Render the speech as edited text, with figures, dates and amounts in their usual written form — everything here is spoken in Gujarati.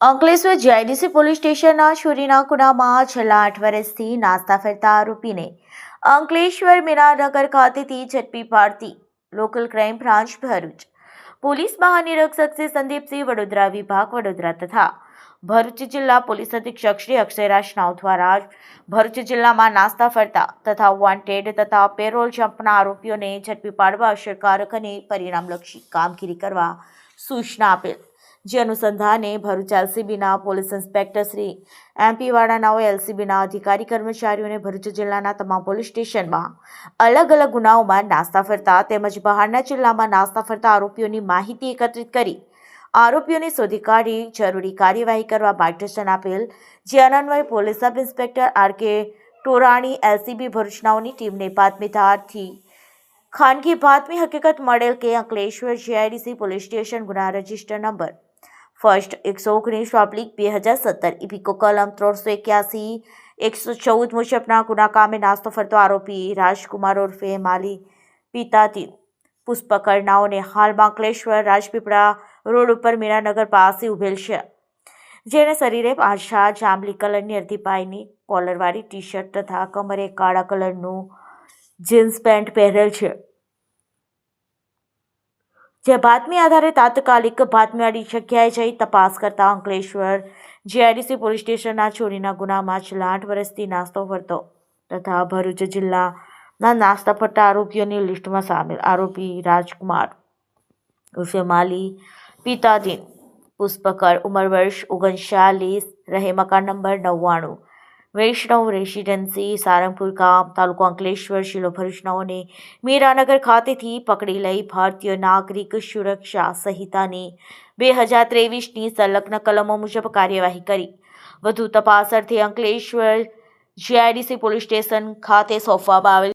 અંકલેશ્વર જીઆઈડીસી પોલીસ સ્ટેશનના ચોરીના ગુનામાં છેલ્લા 8 વર્ષથી નાસ્તા ફરતા આરોપીને અંકલેશ્વર મીરાનગર ખાતેથી ઝડપી પાડતી local crime branch Bharuch police મહાનિરીક્ષક શ્રી સંદીપસિંહ વડોદરા વિભાગ વડોદરા તથા ભરૂચ જિલ્લા પોલીસ અધિક્ષક શ્રી અક્ષયરાજ નાવ દ્વારા ભરૂચ જિલ્લામાં નાસ્તા ફરતા તથા વોન્ટેડ તથા પેરોલ જમ્પના આરોપીઓને ઝડપી પાડવા અસરકારક અને પરિણામલક્ષી કામગીરી કરવા સૂચના આપેલ, જે અનુસંધાને ભરૂચ એલસીબીના પોલીસ ઇન્સ્પેક્ટર શ્રી એમપી વાળાનાઓએ એલસીબીના અધિકારી કર્મચારીઓને ભરૂચ જિલ્લાના તમામ પોલીસ સ્ટેશનમાં અલગ અલગ ગુનાઓમાં નાસ્તા ફરતા તેમજ બહારના જિલ્લામાં નાસ્તા ફરતા આરોપીઓની માહિતી એકત્રિત કરી આરોપીઓને શોધી કાઢી જરૂરી કાર્યવાહી કરવા માર્ગદર્શન આપેલ, જે અન્વયે police sub inspector R K Torani LCB ભરૂચનાઓની ટીમને બાતમીદારથી ખાનગી બાતમી હકીકત મળેલ કે અંકલેશ્વર જીઆઈડીસી પોલીસ સ્ટેશન ગુના રજિસ્ટર નંબર ફર્સ્ટ 119/2017 ઇપિકો કલમ 381-114 મુજબના ગુના કામે નાસ્તો ફરતો આરોપી રાજકુમાર ઉર્ફે માલી પિતાથી પુષ્પકર નાઓને હાલમાં અંકલેશ્વર રાજપીપળા રોડ ઉપર મીરાનગર પાસે ઉભેલ છે, જેને શરીરે પાછા જાંબલી કલરની અડધી પાયની કોલરવાળી ટી શર્ટ તથા કમરે કાળા કલરનું જીન્સ પેન્ટ પહેરેલ છે, જે બાતમી આધારે તાત્કાલિક બાતમીવાળી જગ્યાએ જઈ તપાસ કરતા અંકલેશ્વર જીઆઈડીસી પોલીસ સ્ટેશનના ચોરીના ગુનામાં છેલ્લા 8 વર્ષથી નાસ્તો ફરતો તથા ભરૂચ જિલ્લાના નાસ્તા ફરતા આરોપીઓની લિસ્ટમાં સામેલ આરોપી રાજકુમાર ઉર્ફે માલી પિતાધીન પુષ્પકર ઉંમર વર્ષ 39 રહે મકાન નંબર 99 વૈષ્ણવ રેસિડેન્સી સારંગપુર ગામ તાલુકો અંકલેશ્વર જિલ્લો ભરૂચનાઓને મીરાનગર ખાતેથી પકડી લઈ ભારતીય નાગરિક સુરક્ષા સંહિતાની 2023ની સંલગ્ન કલમો મુજબ કાર્યવાહી કરી વધુ તપાસ અર્થે અંકલેશ્વર જીઆઈડીસી પોલીસ સ્ટેશન ખાતે સોંપવામાં આવેલ